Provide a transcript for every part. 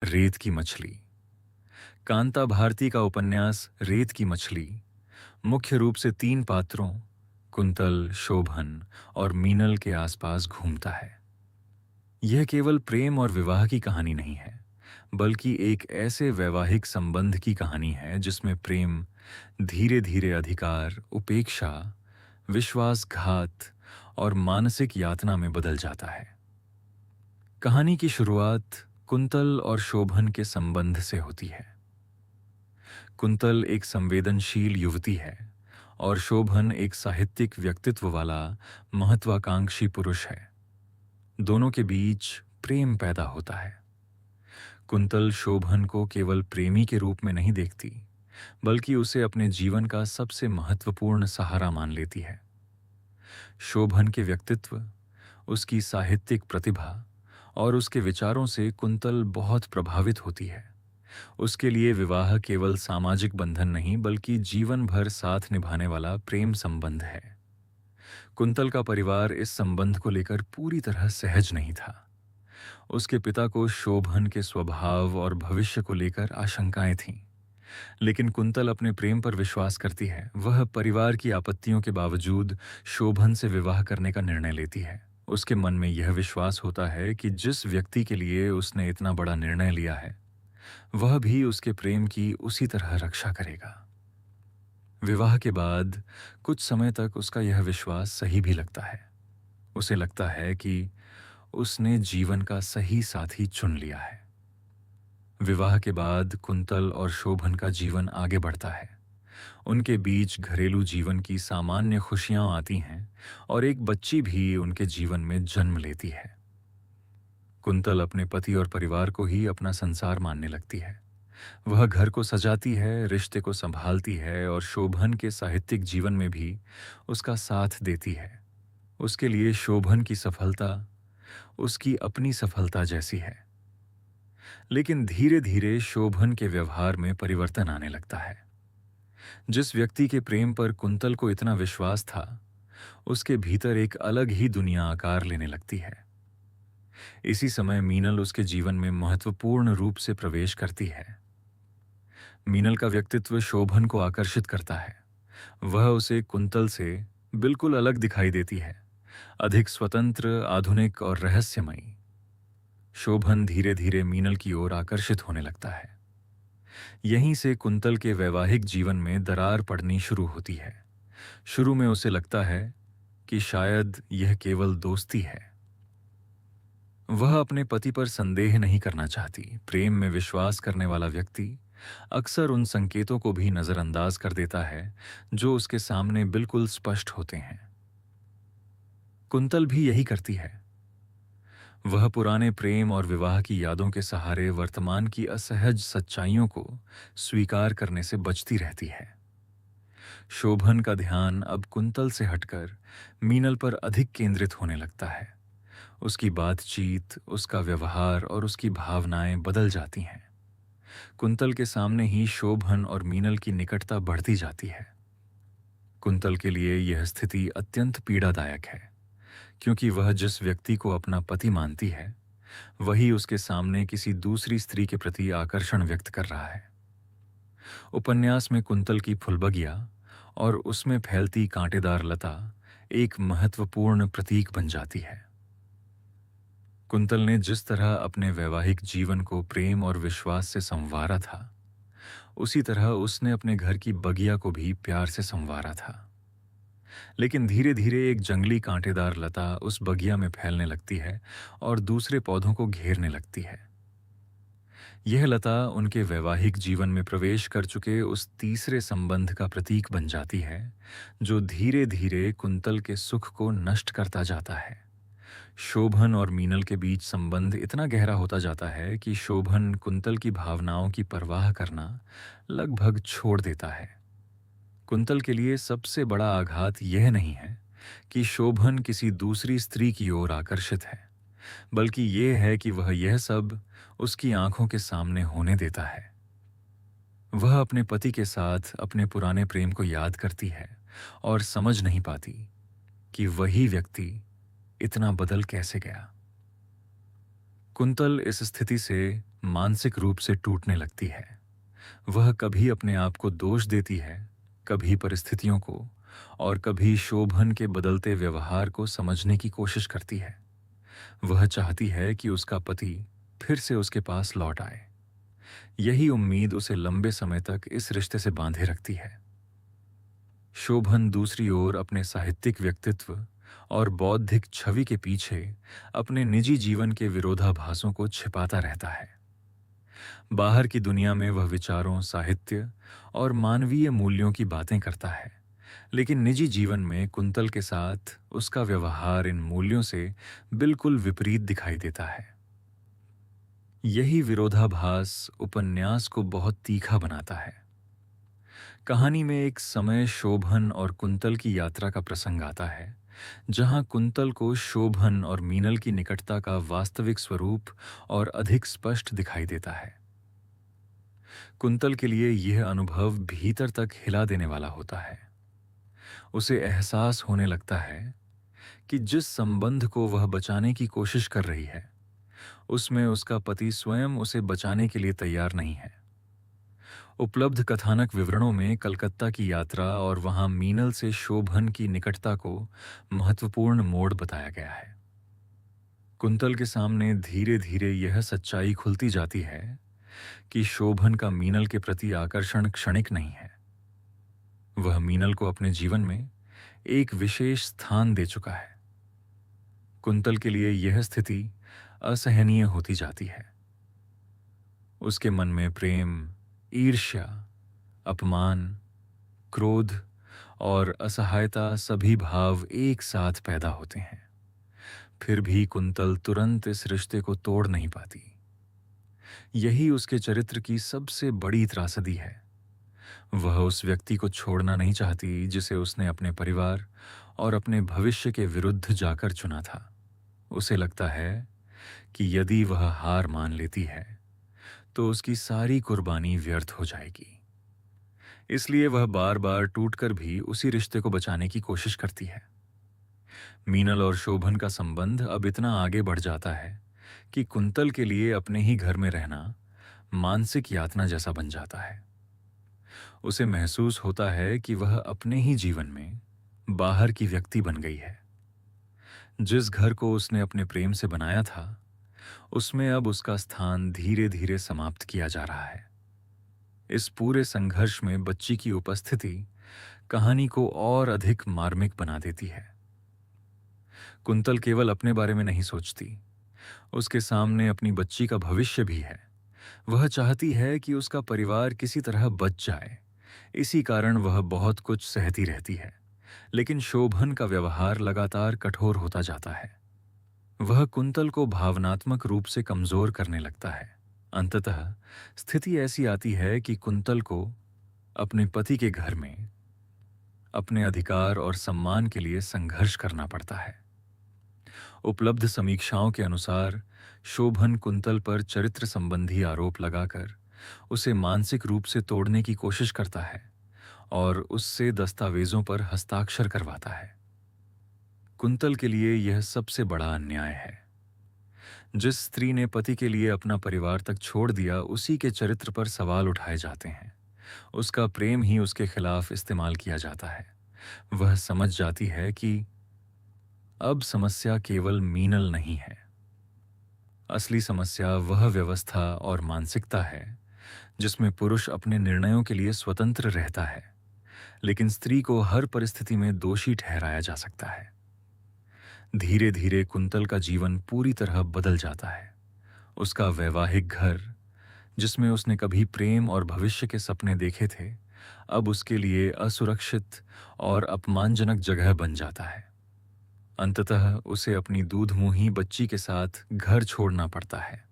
रेत की मछली। कांता भारती का उपन्यास रेत की मछली मुख्य रूप से तीन पात्रों कुंतल, शोभन और मीनल के आसपास घूमता है। यह केवल प्रेम और विवाह की कहानी नहीं है, बल्कि एक ऐसे वैवाहिक संबंध की कहानी है जिसमें प्रेम धीरे धीरे अधिकार, उपेक्षा, विश्वासघात और मानसिक यातना में बदल जाता है। कहानी की शुरुआत कुंतल और शोभन के संबंध से होती है। कुंतल एक संवेदनशील युवती है और शोभन एक साहित्यिक व्यक्तित्व वाला महत्वाकांक्षी पुरुष है। दोनों के बीच प्रेम पैदा होता है। कुंतल शोभन को केवल प्रेमी के रूप में नहीं देखती, बल्कि उसे अपने जीवन का सबसे महत्वपूर्ण सहारा मान लेती है। शोभन के व्यक्तित्व, उसकी साहित्यिक प्रतिभा और उसके विचारों से कुंतल बहुत प्रभावित होती है। उसके लिए विवाह केवल सामाजिक बंधन नहीं, बल्कि जीवन भर साथ निभाने वाला प्रेम संबंध है। कुंतल का परिवार इस संबंध को लेकर पूरी तरह सहज नहीं था। उसके पिता को शोभन के स्वभाव और भविष्य को लेकर आशंकाएं थीं, लेकिन कुंतल अपने प्रेम पर विश्वास करती है। वह परिवार की आपत्तियों के बावजूद शोभन से विवाह करने का निर्णय लेती है। उसके मन में यह विश्वास होता है कि जिस व्यक्ति के लिए उसने इतना बड़ा निर्णय लिया है, वह भी उसके प्रेम की उसी तरह रक्षा करेगा। विवाह के बाद कुछ समय तक उसका यह विश्वास सही भी लगता है। उसे लगता है कि उसने जीवन का सही साथी चुन लिया है। विवाह के बाद कुंतल और शोभन का जीवन आगे बढ़ता है। उनके बीच घरेलू जीवन की सामान्य खुशियां आती हैं और एक बच्ची भी उनके जीवन में जन्म लेती है। कुंतल अपने पति और परिवार को ही अपना संसार मानने लगती है। वह घर को सजाती है, रिश्ते को संभालती है और शोभन के साहित्यिक जीवन में भी उसका साथ देती है। उसके लिए शोभन की सफलता उसकी अपनी सफलता जैसी है। लेकिन धीरे धीरे शोभन के व्यवहार में परिवर्तन आने लगता है। जिस व्यक्ति के प्रेम पर कुंतल को इतना विश्वास था, उसके भीतर एक अलग ही दुनिया आकार लेने लगती है। इसी समय मीनल उसके जीवन में महत्वपूर्ण रूप से प्रवेश करती है। मीनल का व्यक्तित्व शोभन को आकर्षित करता है। वह उसे कुंतल से बिल्कुल अलग दिखाई देती है, अधिक स्वतंत्र, आधुनिक और रहस्यमयी। शोभन धीरे धीरे मीनल की ओर आकर्षित होने लगता है। यहीं से कुंतल के वैवाहिक जीवन में दरार पड़नी शुरू होती है। शुरू में उसे लगता है कि शायद यह केवल दोस्ती है। वह अपने पति पर संदेह नहीं करना चाहती। प्रेम में विश्वास करने वाला व्यक्ति अक्सर उन संकेतों को भी नजरअंदाज कर देता है जो उसके सामने बिल्कुल स्पष्ट होते हैं। कुंतल भी यही करती है। वह पुराने प्रेम और विवाह की यादों के सहारे वर्तमान की असहज सच्चाइयों को स्वीकार करने से बचती रहती है। शोभन का ध्यान अब कुंतल से हटकर मीनल पर अधिक केंद्रित होने लगता है। उसकी बातचीत, उसका व्यवहार और उसकी भावनाएं बदल जाती हैं। कुंतल के सामने ही शोभन और मीनल की निकटता बढ़ती जाती है। कुंतल के लिए यह स्थिति अत्यंत पीड़ादायक है, क्योंकि वह जिस व्यक्ति को अपना पति मानती है, वही उसके सामने किसी दूसरी स्त्री के प्रति आकर्षण व्यक्त कर रहा है। उपन्यास में कुंतल की फुलबगिया और उसमें फैलती कांटेदार लता एक महत्वपूर्ण प्रतीक बन जाती है। कुंतल ने जिस तरह अपने वैवाहिक जीवन को प्रेम और विश्वास से संवारा था, उसी तरह उसने अपने घर की बगिया को भी प्यार से संवारा था। लेकिन धीरे धीरे एक जंगली कांटेदार लता उस बगिया में फैलने लगती है और दूसरे पौधों को घेरने लगती है। यह लता उनके वैवाहिक जीवन में प्रवेश कर चुके उस तीसरे संबंध का प्रतीक बन जाती है, जो धीरे धीरे कुंतल के सुख को नष्ट करता जाता है। शोभन और मीनल के बीच संबंध इतना गहरा होता जाता है कि शोभन कुंतल की भावनाओं की परवाह करना लगभग छोड़ देता है। कुंतल के लिए सबसे बड़ा आघात यह नहीं है कि शोभन किसी दूसरी स्त्री की ओर आकर्षित है, बल्कि यह है कि वह यह सब उसकी आंखों के सामने होने देता है। वह अपने पति के साथ अपने पुराने प्रेम को याद करती है और समझ नहीं पाती कि वही व्यक्ति इतना बदल कैसे गया। कुंतल इस स्थिति से मानसिक रूप से टूटने लगती है। वह कभी अपने आप को दोष देती है, कभी परिस्थितियों को, और कभी शोभन के बदलते व्यवहार को समझने की कोशिश करती है। वह चाहती है कि उसका पति फिर से उसके पास लौट आए। यही उम्मीद उसे लंबे समय तक इस रिश्ते से बांधे रखती है। शोभन दूसरी ओर अपने साहित्यिक व्यक्तित्व और बौद्धिक छवि के पीछे अपने निजी जीवन के विरोधाभासों को छिपाता रहता है। बाहर की दुनिया में वह विचारों, साहित्य और मानवीय मूल्यों की बातें करता है, लेकिन निजी जीवन में कुंतल के साथ उसका व्यवहार इन मूल्यों से बिल्कुल विपरीत दिखाई देता है। यही विरोधाभास उपन्यास को बहुत तीखा बनाता है। कहानी में एक समय शोभन और कुंतल की यात्रा का प्रसंग आता है, जहां कुंतल को शोभन और मीनल की निकटता का वास्तविक स्वरूप और अधिक स्पष्ट दिखाई देता है। कुंतल के लिए यह अनुभव भीतर तक हिला देने वाला होता है। उसे एहसास होने लगता है कि जिस संबंध को वह बचाने की कोशिश कर रही है, उसमें उसका पति स्वयं उसे बचाने के लिए तैयार नहीं है। उपलब्ध कथानक विवरणों में कलकत्ता की यात्रा और वहां मीनल से शोभन की निकटता को महत्वपूर्ण मोड़ बताया गया है। कुंतल के सामने धीरे धीरे यह सच्चाई खुलती जाती है कि शोभन का मीनल के प्रति आकर्षण क्षणिक नहीं है। वह मीनल को अपने जीवन में एक विशेष स्थान दे चुका है। कुंतल के लिए यह स्थिति असहनीय होती जाती है। उसके मन में प्रेम, ईर्ष्या, अपमान, क्रोध और असहायता सभी भाव एक साथ पैदा होते हैं। फिर भी कुंतल तुरंत इस रिश्ते को तोड़ नहीं पाती। यही उसके चरित्र की सबसे बड़ी त्रासदी है। वह उस व्यक्ति को छोड़ना नहीं चाहती जिसे उसने अपने परिवार और अपने भविष्य के विरुद्ध जाकर चुना था। उसे लगता है कि यदि वह हार मान लेती है तो उसकी सारी कुर्बानी व्यर्थ हो जाएगी। इसलिए वह बार बार टूटकर भी उसी रिश्ते को बचाने की कोशिश करती है। मीनल और शोभन का संबंध अब इतना आगे बढ़ जाता है कि कुंतल के लिए अपने ही घर में रहना मानसिक यातना जैसा बन जाता है। उसे महसूस होता है कि वह अपने ही जीवन में बाहर की व्यक्ति बन गई है। जिस घर को उसने अपने प्रेम से बनाया था, उसमें अब उसका स्थान धीरे धीरे समाप्त किया जा रहा है। इस पूरे संघर्ष में बच्ची की उपस्थिति कहानी को और अधिक मार्मिक बना देती है। कुंतल केवल अपने बारे में नहीं सोचती, उसके सामने अपनी बच्ची का भविष्य भी है। वह चाहती है कि उसका परिवार किसी तरह बच जाए। इसी कारण वह बहुत कुछ सहती रहती है, लेकिन शोभन का व्यवहार लगातार कठोर होता जाता है। वह कुंतल को भावनात्मक रूप से कमजोर करने लगता है। अंततः स्थिति ऐसी आती है कि कुंतल को अपने पति के घर में अपने अधिकार और सम्मान के लिए संघर्ष करना पड़ता है। उपलब्ध समीक्षाओं के अनुसार शोभन कुंतल पर चरित्र संबंधी आरोप लगाकर उसे मानसिक रूप से तोड़ने की कोशिश करता है और उससे दस्तावेजों पर हस्ताक्षर करवाता है। कुंतल के लिए यह सबसे बड़ा अन्याय है। जिस स्त्री ने पति के लिए अपना परिवार तक छोड़ दिया, उसी के चरित्र पर सवाल उठाए जाते हैं। उसका प्रेम ही उसके खिलाफ इस्तेमाल किया जाता है। वह समझ जाती है कि अब समस्या केवल मीनल नहीं है। असली समस्या वह व्यवस्था और मानसिकता है जिसमें पुरुष अपने निर्णयों के लिए स्वतंत्र रहता है, लेकिन स्त्री को हर परिस्थिति में दोषी ठहराया जा सकता है। धीरे धीरे कुंतल का जीवन पूरी तरह बदल जाता है। उसका वैवाहिक घर, जिसमें उसने कभी प्रेम और भविष्य के सपने देखे थे, अब उसके लिए असुरक्षित और अपमानजनक जगह बन जाता है। अंततः उसे अपनी दूधमुंही बच्ची के साथ घर छोड़ना पड़ता है।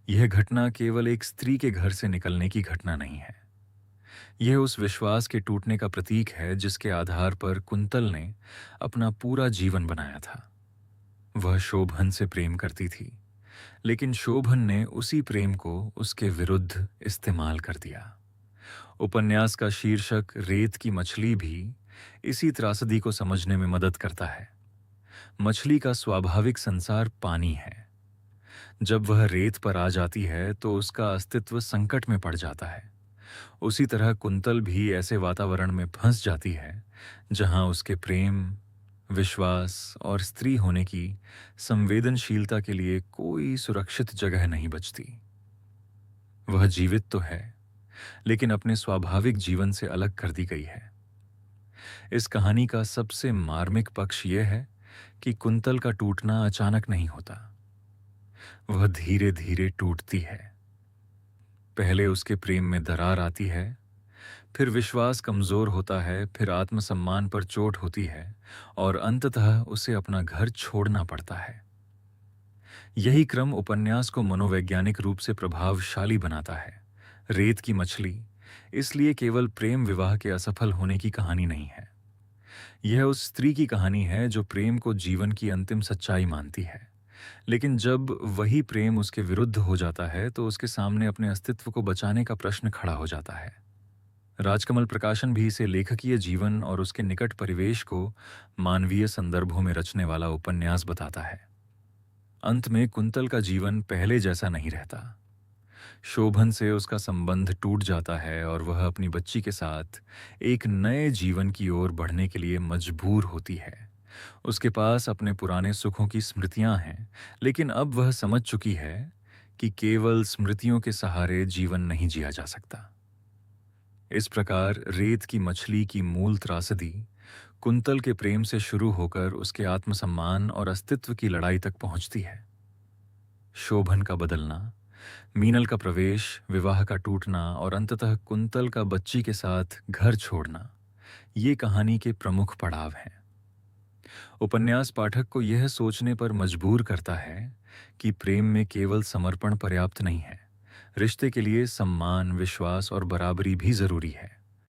यह घटना केवल एक स्त्री के घर से निकलने की घटना नहीं है। यह उस विश्वास के टूटने का प्रतीक है जिसके आधार पर कुंतल ने अपना पूरा जीवन बनाया था। वह शोभन से प्रेम करती थी, लेकिन शोभन ने उसी प्रेम को उसके विरुद्ध इस्तेमाल कर दिया। उपन्यास का शीर्षक रेत की मछली भी इसी त्रासदी को समझने में मदद करता है। मछली का स्वाभाविक संसार पानी है। जब वह रेत पर आ जाती है तो उसका अस्तित्व संकट में पड़ जाता है। उसी तरह कुंतल भी ऐसे वातावरण में फंस जाती है जहां उसके प्रेम, विश्वास और स्त्री होने की संवेदनशीलता के लिए कोई सुरक्षित जगह नहीं बचती। वह जीवित तो है, लेकिन अपने स्वाभाविक जीवन से अलग कर दी गई है। इस कहानी का सबसे मार्मिक पक्ष यह है कि कुंतल का टूटना अचानक नहीं होता। वह धीरे धीरे टूटती है। पहले उसके प्रेम में दरार आती है, फिर विश्वास कमजोर होता है, फिर आत्मसम्मान पर चोट होती है और अंततः उसे अपना घर छोड़ना पड़ता है। यही क्रम उपन्यास को मनोवैज्ञानिक रूप से प्रभावशाली बनाता है। रेत की मछली इसलिए केवल प्रेम विवाह के असफल होने की कहानी नहीं है। यह उस स्त्री की कहानी है जो प्रेम को जीवन की अंतिम सच्चाई मानती है, लेकिन जब वही प्रेम उसके विरुद्ध हो जाता है तो उसके सामने अपने अस्तित्व को बचाने का प्रश्न खड़ा हो जाता है। राजकमल प्रकाशन भी इसे लेखकीय जीवन और उसके निकट परिवेश को मानवीय संदर्भों में रचने वाला उपन्यास बताता है। अंत में कुंतल का जीवन पहले जैसा नहीं रहता। शोभन से उसका संबंध टूट जाता है और वह अपनी बच्ची के साथ एक नए जीवन की ओर बढ़ने के लिए मजबूर होती है। उसके पास अपने पुराने सुखों की स्मृतियां हैं, लेकिन अब वह समझ चुकी है कि केवल स्मृतियों के सहारे जीवन नहीं जिया जा सकता। इस प्रकार रेत की मछली की मूल त्रासदी कुंतल के प्रेम से शुरू होकर उसके आत्मसम्मान और अस्तित्व की लड़ाई तक पहुंचती है। शोभन का बदलना, मीनल का प्रवेश, विवाह का टूटना और अंततः कुंतल का बच्ची के साथ घर छोड़ना, ये कहानी के प्रमुख पड़ाव हैं। उपन्यास पाठक को यह सोचने पर मजबूर करता है कि प्रेम में केवल समर्पण पर्याप्त नहीं है। रिश्ते के लिए सम्मान, विश्वास और बराबरी भी जरूरी है।